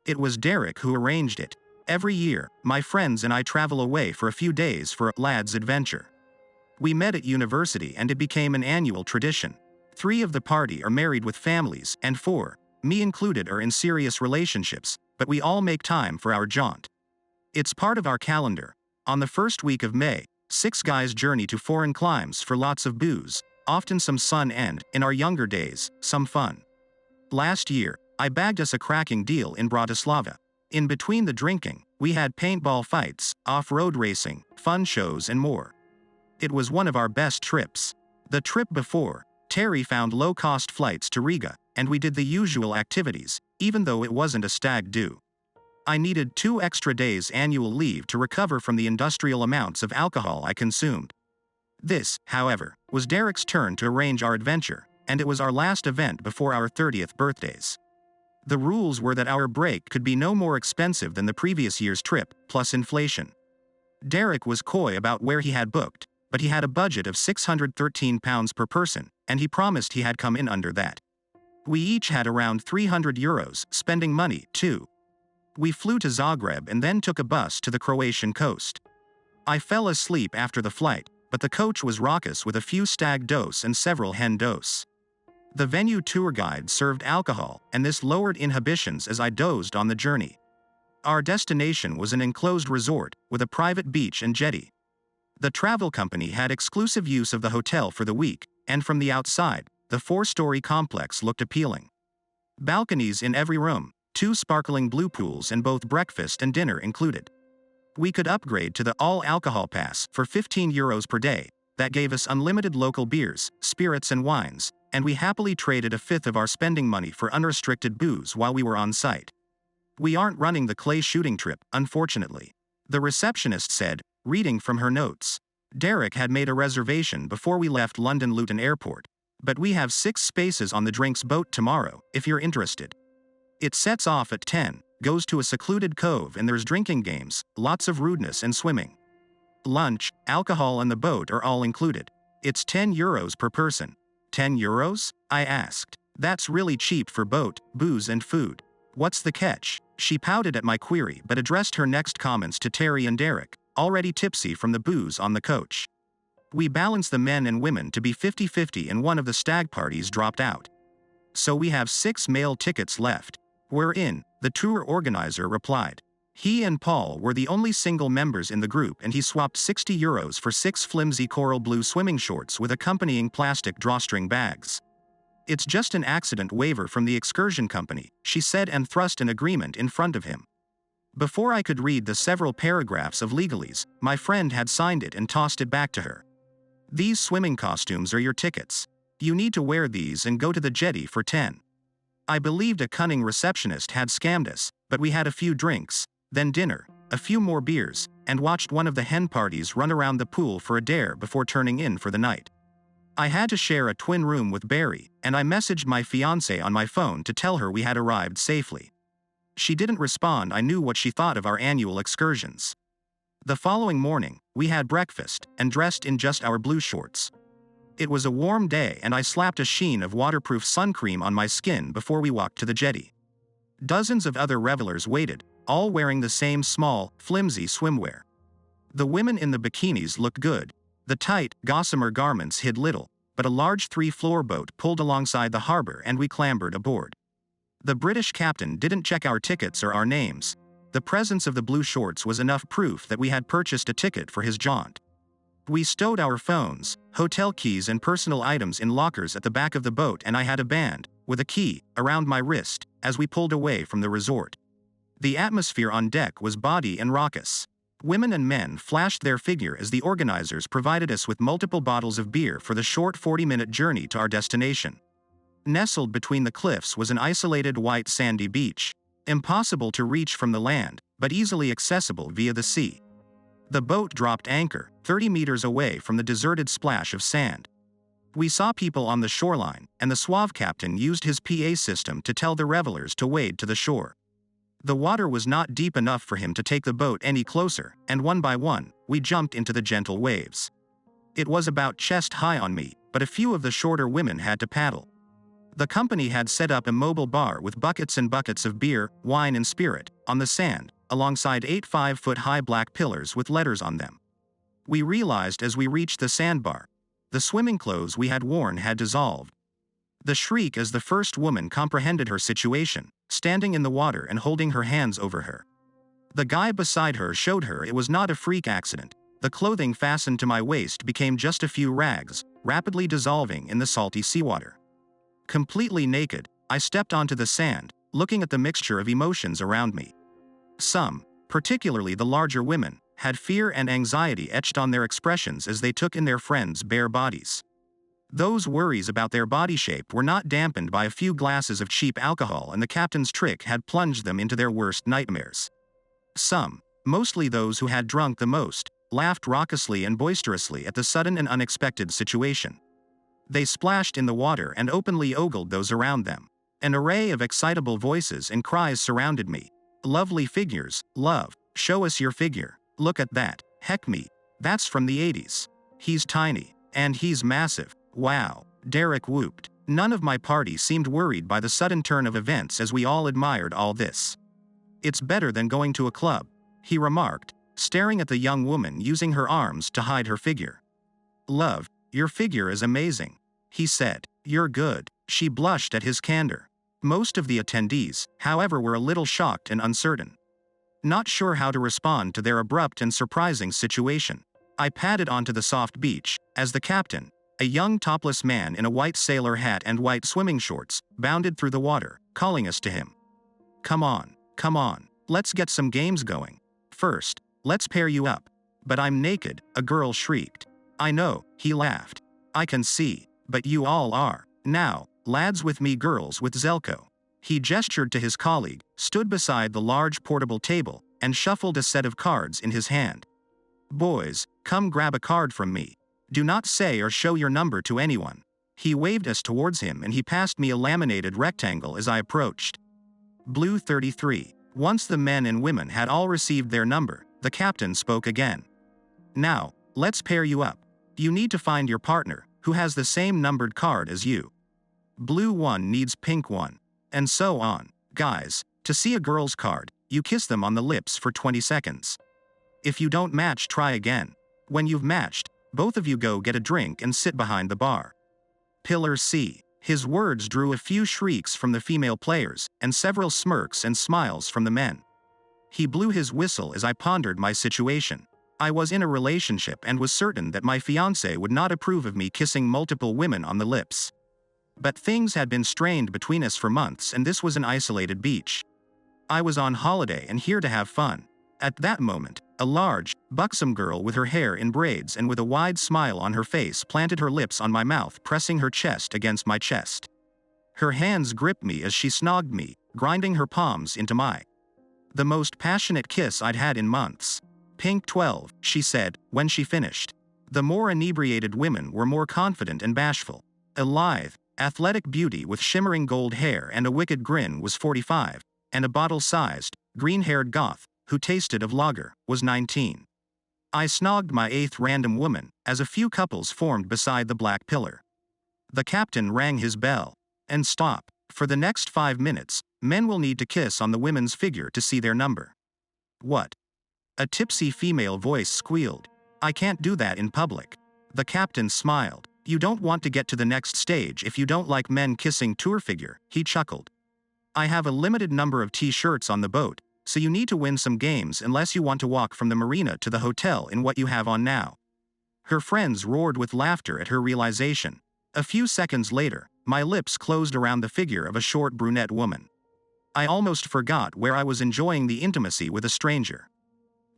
It was Derek who arranged it. Every year, my friends and I travel away for a few days for a lad's adventure. We met at university and it became an annual tradition. 3 of the party are married with families and 4, me included, are in serious relationships, but we all make time for our jaunt. It's part of our calendar. On the first week of May, 6 guys journey to foreign climes for lots of booze, often some sun and, in our younger days, some fun. Last year, I bagged us a cracking deal in Bratislava. In between the drinking, we had paintball fights, off-road racing, fun shows and more. It was one of our best trips. The trip before, Terry found low-cost flights to Riga, and we did the usual activities, even though it wasn't a stag do. I needed 2 extra days annual leave to recover from the industrial amounts of alcohol I consumed. This, however, was Derek's turn to arrange our adventure, and it was our last event before our 30th birthdays. The rules were that our break could be no more expensive than the previous year's trip, plus inflation. Derek was coy about where he had booked, but he had a budget of £613 per person, and he promised he had come in under that. We each had around €300, spending money, too. We flew to Zagreb and then took a bus to the Croatian coast. I fell asleep after the flight, but the coach was raucous with a few stag dos and several hen dos. The venue tour guide served alcohol, and this lowered inhibitions as I dozed on the journey. Our destination was an enclosed resort, with a private beach and jetty. The travel company had exclusive use of the hotel for the week, and from the outside, the 4-story complex looked appealing. Balconies in every room, 2 sparkling blue pools and both breakfast and dinner included. We could upgrade to the all-alcohol pass for €15 per day. That gave us unlimited local beers, spirits and wines, and we happily traded a fifth of our spending money for unrestricted booze while we were on site. We aren't running the clay shooting trip, unfortunately. The receptionist said, reading from her notes. Derek had made a reservation before we left London Luton Airport. But we have 6 spaces on the drinks boat tomorrow, if you're interested. It sets off at 10, goes to a secluded cove and there's drinking games, lots of rudeness and swimming. Lunch, alcohol and the boat are all included. It's €10 per person. €10? I asked. That's really cheap for boat, booze and food. What's the catch? She pouted at my query but addressed her next comments to Terry and Derek, already tipsy from the booze on the coach. We balanced the men and women to be 50-50 and one of the stag parties dropped out. So we have 6 male tickets left. We're in, the tour organizer replied. He and Paul were the only single members in the group and he swapped €60 for 6 flimsy coral blue swimming shorts with accompanying plastic drawstring bags. It's just an accident waiver from the excursion company, she said and thrust an agreement in front of him. Before I could read the several paragraphs of legalese, my friend had signed it and tossed it back to her. These swimming costumes are your tickets. You need to wear these and go to the jetty for 10. I believed a cunning receptionist had scammed us, but we had a few drinks, then dinner, a few more beers, and watched one of the hen parties run around the pool for a dare before turning in for the night. I had to share a twin room with Barry, and I messaged my fiancée on my phone to tell her we had arrived safely. She didn't respond. I knew what she thought of our annual excursions. The following morning, we had breakfast, and dressed in just our blue shorts. It was a warm day and I slapped a sheen of waterproof sun cream on my skin before we walked to the jetty. Dozens of other revelers waited, all wearing the same small, flimsy swimwear. The women in the bikinis looked good. The tight, gossamer garments hid little, but a large 3-floor boat pulled alongside the harbor and we clambered aboard. The British captain didn't check our tickets or our names. The presence of the blue shorts was enough proof that we had purchased a ticket for his jaunt. We stowed our phones, hotel keys and personal items in lockers at the back of the boat and I had a band, with a key, around my wrist, as we pulled away from the resort. The atmosphere on deck was bawdy and raucous. Women and men flashed their figure as the organizers provided us with multiple bottles of beer for the short 40-minute journey to our destination. Nestled between the cliffs was an isolated white sandy beach, impossible to reach from the land, but easily accessible via the sea. The boat dropped anchor, 30 meters away from the deserted splash of sand. We saw people on the shoreline, and the suave captain used his PA system to tell the revelers to wade to the shore. The water was not deep enough for him to take the boat any closer, and one by one, we jumped into the gentle waves. It was about chest high on me, but a few of the shorter women had to paddle. The company had set up a mobile bar with buckets and buckets of beer, wine and spirit, on the sand, alongside 8 5-foot-high black pillars with letters on them. We realized as we reached the sandbar. The swimming clothes we had worn had dissolved. The shriek as the first woman comprehended her situation, standing in the water and holding her hands over her. The guy beside her showed her it was not a freak accident. The clothing fastened to my waist became just a few rags, rapidly dissolving in the salty seawater. Completely naked, I stepped onto the sand, looking at the mixture of emotions around me. Some, particularly the larger women, had fear and anxiety etched on their expressions as they took in their friends' bare bodies. Those worries about their body shape were not dampened by a few glasses of cheap alcohol, and the captain's trick had plunged them into their worst nightmares. Some, mostly those who had drunk the most, laughed raucously and boisterously at the sudden and unexpected situation. They splashed in the water and openly ogled those around them. An array of excitable voices and cries surrounded me. Lovely figures, love, show us your figure, look at that, heck me, that's from the 80s. He's tiny, and he's massive, wow, Derek whooped. None of my party seemed worried by the sudden turn of events as we all admired all this. It's better than going to a club, he remarked, staring at the young woman using her arms to hide her figure. Love, your figure is amazing, he said. You're good. She blushed at his candor. Most of the attendees, however, were a little shocked and uncertain. Not sure how to respond to their abrupt and surprising situation. I padded onto the soft beach, as the captain, a young topless man in a white sailor hat and white swimming shorts, bounded through the water, calling us to him. Come on, let's get some games going. First, let's pair you up. But I'm naked, a girl shrieked. I know, he laughed. I can see, but you all are. Now, lads with me, girls with Zelko. He gestured to his colleague, stood beside the large portable table, and shuffled a set of cards in his hand. Boys, come grab a card from me. Do not say or show your number to anyone. He waved us towards him and he passed me a laminated rectangle as I approached. Blue 33. Once the men and women had all received their number, the captain spoke again. Now, let's pair you up. You need to find your partner, who has the same numbered card as you. Blue 1 needs pink 1. And so on. Guys, to see a girl's card, you kiss them on the lips for 20 seconds. If you don't match, try again. When you've matched, both of you go get a drink and sit behind the bar. Pillar C. His words drew a few shrieks from the female players, and several smirks and smiles from the men. He blew his whistle as I pondered my situation. I was in a relationship and was certain that my fiancé would not approve of me kissing multiple women on the lips. But things had been strained between us for months, and this was an isolated beach. I was on holiday and here to have fun. At that moment, a large, buxom girl with her hair in braids and with a wide smile on her face planted her lips on my mouth, pressing her chest against my chest. Her hands gripped me as she snogged me, grinding her palms into my. The most passionate kiss I'd had in months. Pink 12, she said, when she finished. The more inebriated women were more confident and bashful. A lithe, athletic beauty with shimmering gold hair and a wicked grin was 45, and a bottle-sized, green-haired goth, who tasted of lager, was 19. I snogged my 8th random woman, as a few couples formed beside the black pillar. The captain rang his bell. And stop. For the next 5 minutes, men will need to kiss on the women's figure to see their number. What? A tipsy female voice squealed. I can't do that in public. The captain smiled. You don't want to get to the next stage if you don't like men kissing tour figure, he chuckled. I have a limited number of t-shirts on the boat, so you need to win some games unless you want to walk from the marina to the hotel in what you have on now. Her friends roared with laughter at her realization. A few seconds later, my lips closed around the figure of a short brunette woman. I almost forgot where I was enjoying the intimacy with a stranger.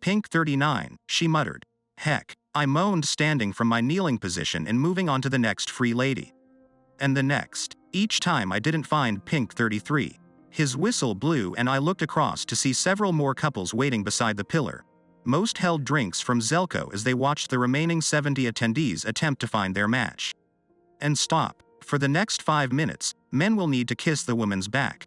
Pink 39, she muttered. Heck, I moaned, standing from my kneeling position and moving on to the next free lady. And the next. Each time I didn't find Pink 33. His whistle blew and I looked across to see several more couples waiting beside the pillar. Most held drinks from Zelko as they watched the remaining 70 attendees attempt to find their match. And stop. For the next 5 minutes, men will need to kiss the woman's back.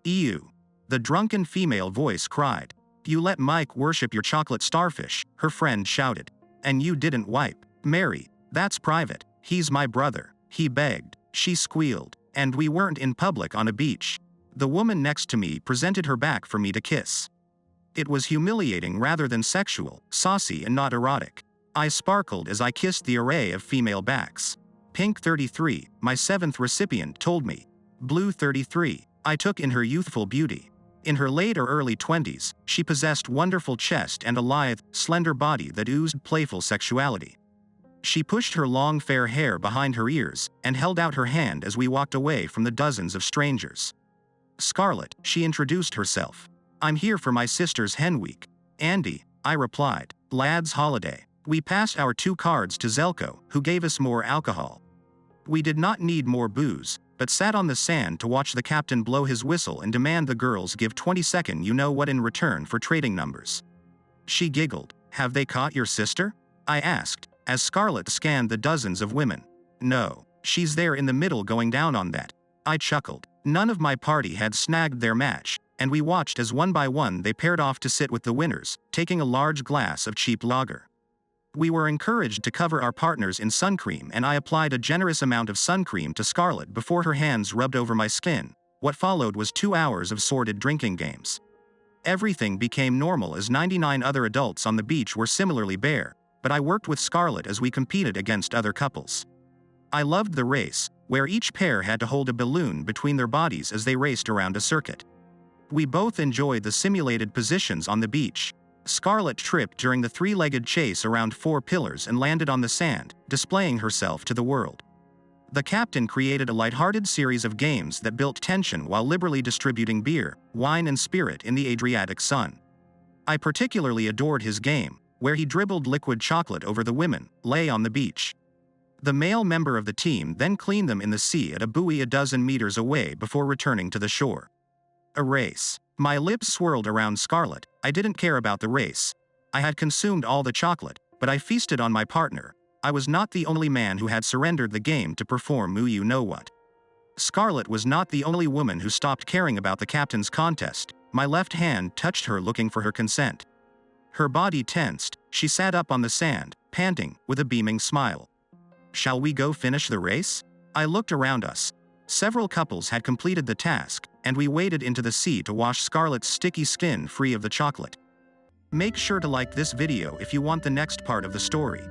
Ew. The drunken female voice cried. You let Mike worship your chocolate starfish, her friend shouted. And you didn't wipe. Mary, that's private. He's my brother. He begged. She squealed. And we weren't in public on a beach. The woman next to me presented her back for me to kiss. It was humiliating rather than sexual, saucy and not erotic. I sparkled as I kissed the array of female backs. Pink 33, my seventh recipient, told me. Blue 33, I took in her youthful beauty. In her late or early 20s, she possessed wonderful chest and a lithe, slender body that oozed playful sexuality. She pushed her long fair hair behind her ears and held out her hand as we walked away from the dozens of strangers. Scarlett, she introduced herself. I'm here for my sister's hen week. Andy, I replied. Lad's holiday. We passed our 2 cards to Zelko, who gave us more alcohol. We did not need more booze, but sat on the sand to watch the captain blow his whistle and demand the girls give 20-second you-know-what in return for trading numbers. She giggled. Have they caught your sister? I asked, as Scarlett scanned the dozens of women. No, she's there in the middle going down on that. I chuckled. None of my party had snagged their match, and we watched as one by one they paired off to sit with the winners, taking a large glass of cheap lager. We were encouraged to cover our partners in sun cream, and I applied a generous amount of sun cream to Scarlett before her hands rubbed over my skin. What followed was 2 hours of sordid drinking games. Everything became normal as 99 other adults on the beach were similarly bare, but I worked with Scarlett as we competed against other couples. I loved the race, where each pair had to hold a balloon between their bodies as they raced around a circuit. We both enjoyed the simulated positions on the beach. Scarlett tripped during the 3-legged chase around 4 pillars and landed on the sand, displaying herself to the world. The captain created a lighthearted series of games that built tension while liberally distributing beer, wine and spirit in the Adriatic sun. I particularly adored his game, where he dribbled liquid chocolate over the women, lay on the beach. The male member of the team then cleaned them in the sea at a buoy a dozen meters away before returning to the shore. A race. My lips swirled around Scarlett. I didn't care about the race. I had consumed all the chocolate, but I feasted on my partner. I was not the only man who had surrendered the game to perform you-know-what. Scarlett was not the only woman who stopped caring about the captain's contest. My left hand touched her looking for her consent. Her body tensed. She sat up on the sand, panting, with a beaming smile. Shall we go finish the race? I looked around us. Several couples had completed the task, and we waded into the sea to wash Scarlett's sticky skin free of the chocolate. Make sure to like this video if you want the next part of the story.